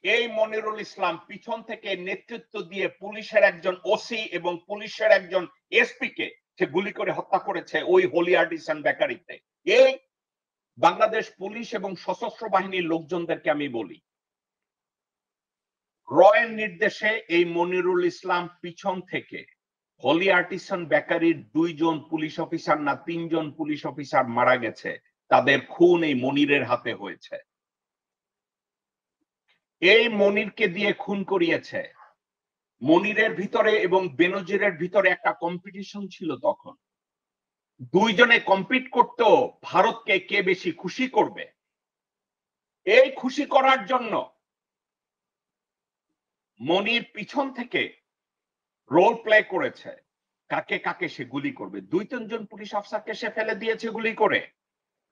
এই মনিরুল ইসলাম পিছন থেকে নেতৃত্ব দিয়ে পুলিশের একজন ওসি এবং পুলিশের একজন এসপি কে সে গুলি করে হত্যা করেছে ওই হোলি আর্টিসান বেকারিতে। এই বাংলাদেশ পুলিশ এবং সশস্ত্র বাহিনীর লোকজনদেরকে আমি বলি, রয়ের নির্দেশে এই মনিরুল ইসলাম পিছন থেকে হোলি আর্টিসান বেকারির 2 জন পুলিশ অফিসার না 3 জন পুলিশ অফিসার মারা গেছে, তাদের খুন এই মনিরের হাতে হয়েছে। এই মনিরকে দিয়ে খুন করিয়েছে। মনিরের ভিতরে এবং বেনজিরের ভিতরে একটা কম্পিটিশন ছিল তখন, 2 জনে কম্পিট করতো ভারতকে কে বেশি খুশি করবে। এই খুশি করার জন্য মনির পিছন থেকে রোল প্লে করেছে কাকে কাকে সে গুলি করবে। 2-3 জন পুলিশ অফিসারকে সে ফেলে দিয়েছে গুলি করে।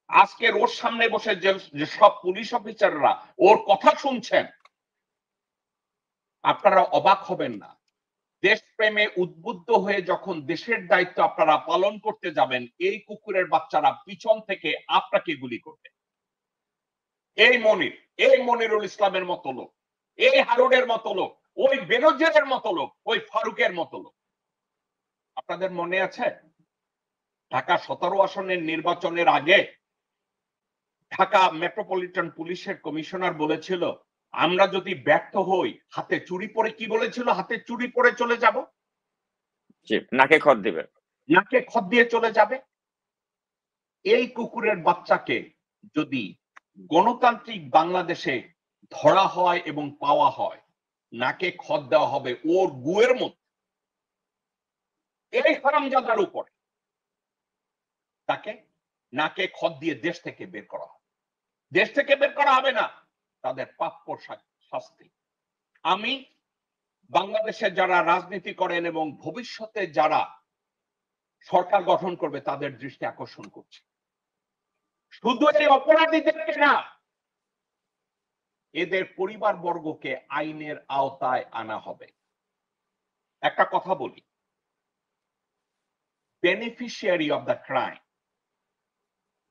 আজকে ওর সামনে বসে যে সব পুলিশ অফিসাররা ওর কথা শুনছেন, আপনারা অবাক হবেন না। দেশপ্রেমে উদ্বুদ্ধ হয়ে যখন দেশের দায়িত্ব আপনারা পালন করতে যাবেন, এই কুকুরের বাচ্চারা পিছন থেকে আপনাকে গুলি করবে। এই মনিরুল ইসলামের মতো লোক, এই হারুনের মতো লোক, ওই বেনজিরের মতো লোক, ওই ফারুকের মতো লোক। আপনাদের মনে আছে ঢাকা 17 আসনের নির্বাচনের আগে ঢাকা মেট্রোপলিটন পুলিশের কমিশনার বলেছিল, আমরা যদি ব্যর্থ হই হাতে চুরি পরে, কি বলেছিল, হাতে চুরি পরে চলে যাব, নাকে খত দিবে, নাকে খত দিয়ে চলে যাবে। এই কুকুরের বাচ্চাকে যদি গণতান্ত্রিক বাংলাদেশে ধরা হয় এবং পাওয়া হয়, নাকে খত দেওয়া হবে ওর গুয়ের মধ্যে। এই হারামজাদার উপরে তাকে নাকে খত দিয়ে দেশ থেকে বের করা হবে। দেশ থেকে বের করা হবে না, তাদের প্রাপ্য শাস্তি। আমি বাংলাদেশে যারা রাজনীতি করেন এবং ভবিষ্যতে যারা সরকার গঠন করবে তাদের দৃষ্টি আকর্ষণ করছি, শুধু এই অপরাধীদেরকে না, এদের পরিবার বর্গকে আইনের আওতায় আনা হবে। একটা কথা বলি, বেনিফিশিয়ারি অফ দ্য ক্রাইম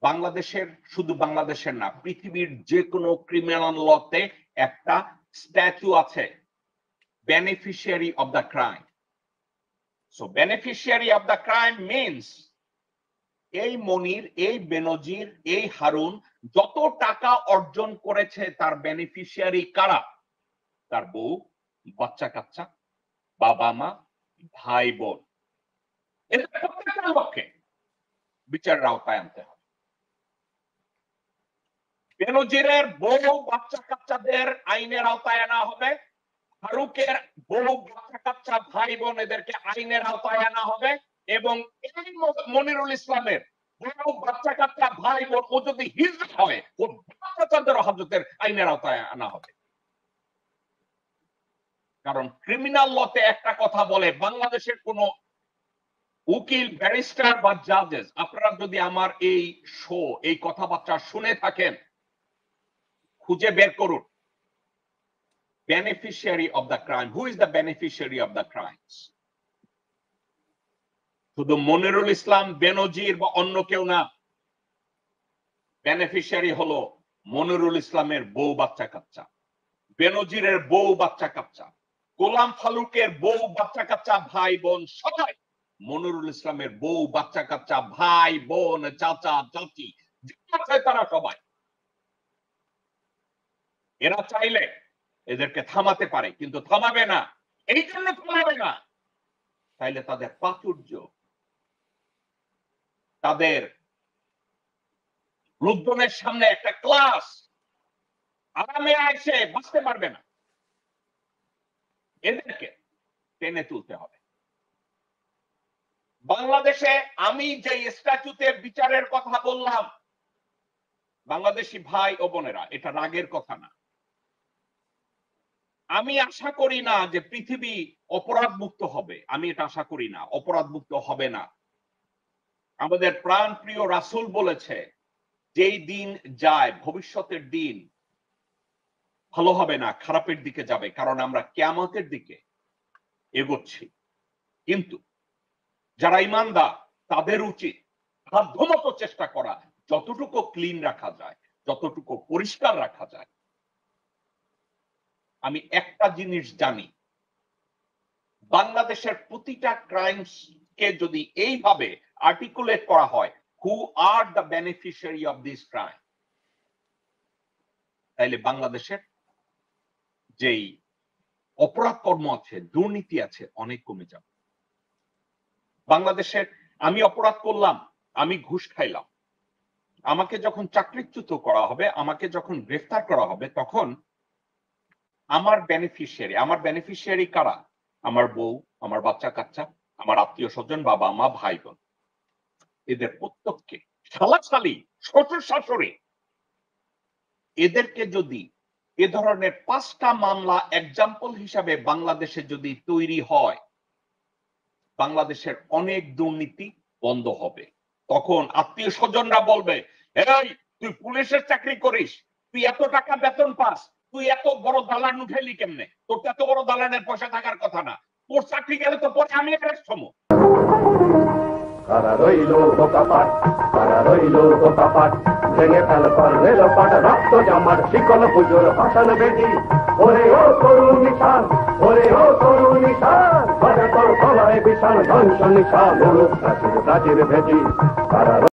বাংলাদেশের, শুধু বাংলাদেশের না, পৃথিবীর যে কোনো ক্রিমিনাল লতে একটা স্ট্যাচু আছে, beneficiary of the crime. So beneficiary of the crime means এই মনির, এই বেনজির, এই হারুন যত টাকা অর্জন করেছে তার বেনিফিশিয়ারি কারা? তার বউ, বাচ্চা কাচ্চা, বাবা মা, ভাই বোন। এদের প্রত্যেকটা লোককে বিচারের আওতায় আনতে হবে। বেনজিরের বউ বাচ্চা কাচ্চাদের আইনের আওতায় আনা হবে, ফারুকের বউ বাচ্চা কাচ্চা ভাই বোন এদেরকে আইনের আওতায় আনা হবে, এবং এই মনিরুল ইসলামের বউ বাচ্চা কাচ্চা ভাই বোন ও যদি হিজড়া হয় ও বাচ্চাদের হাজতের আইনের আওতায় আনা হবে। কারণ ক্রিমিনাল লতে একটা কথা বলে, বাংলাদেশের কোন উকিল, ব্যারিস্টার বা জাজেস, আপনারা যদি আমার এই শো, এই কথাবার্তা শুনে থাকেন, খুঁজে বের করুন beneficiary of the crime. Who is the beneficiary of the crimes? শুধু মনিরুল ইসলাম, বেনজির বা অন্য কেউ না। বেনিফিশিয়ারি হলো মনিরুল ইসলামের বউ বাচ্চা কাচ্চা, বেনজিরের বউ বাচ্চা কাচ্চা, গোলাম ফারুকের বউ বাচ্চা কাচ্চা ভাই বোন, সবাই মনিরুল ইসলামের বউ বাচ্চা কাচ্চা ভাই বোন, চাচা চাচি, তারা সবাই। এরা চাইলে এদেরকে থামাতে পারে, কিন্তু থামাবে না। এই জন্য থামাবে না, তাইলে তাদের প্রাচুর্য, তাদের লোকজনের সামনে একটা ক্লাস আরামে এসে বাঁচতে পারবে না। এদেরকে টেনে তুলতে হবে। বাংলাদেশে আমি যে স্ট্যাচুতে বিচারের কথা বললাম, বাংলাদেশি ভাই ও বোনেরা, এটা রাগের কথা না। আমি আশা করি না যে পৃথিবী অপরাধ মুক্ত হবে, আমি এটা আশা করি না, অপরাধ মুক্ত হবে না। আমাদের প্রাণ প্রিয় রাসূল বলেছে, যেই দিন যায়, ভবিষ্যতের দিন ভালো হবে না, খারাপের দিকে যাবে, কারণ আমরা কিয়ামতের দিকে এগোচ্ছি। কিন্তু যারা ঈমানদার তাদের উচিত সাধ্যমতো চেষ্টা করা, যতটুকু ক্লিন রাখা যায়, যতটুকু পরিষ্কার রাখা যায়। আমি একটা জিনিস জানি, বাংলাদেশের প্রতিটা ক্রাইমস কে যদি এইভাবে আর্টিকুলেট করা হয়, who are the beneficiary of this crime, তাইলে বাংলাদেশের যেই অপরাধ কর্ম আছে, দুর্নীতি আছে, অনেক কমে যাবে। বাংলাদেশের আমি অপরাধ করলাম, আমি ঘুষ খাইলাম, আমাকে যখন চাকরিচ্যুত করা হবে, আমাকে যখন গ্রেফতার করা হবে, তখন আমার বেনিফিশিয়ারি কারা? আমার বউ, আমার বাচ্চা কাচ্চা, আমার আত্মীয় স্বজন, বাবা মা, ভাই বোন, এদের প্রত্যেককে, শালাশালি, শ্বশুর শাশুড়ি, এদেরকে যদি এ ধরনের 5টা মামলা এক্সাম্পল হিসাবে বাংলাদেশে যদি তৈরি হয়, বাংলাদেশের অনেক দুর্নীতি বন্ধ হবে। তখন আত্মীয় স্বজনরা বলবে, এই তুই পুলিশের চাকরি করিস, তুই এত টাকা বেতন পাস, তুই এত বড় দালান উঠাইলি কেমনে? তোর তো এত বড় দালানের পয়সা থাকার কথা না, তোর চাকরি গেলে তো পরে আমি অ্যারেস্ট হবো। কারা রইল বোকাপাট, কারা রইল বোকাপাট, ভেঙে ফেল কর্নেল পাট, রক্ত জামার শিকল পুজোর ভাষণ বেদি। ওরে ও তরুণ নিশান, ওরে ও তরুণ নিশান, বাজে তোর গলায় বিশাল ধ্বংস নিশান, মুলুক প্রাচীর প্রাচীর ভেদি। কারা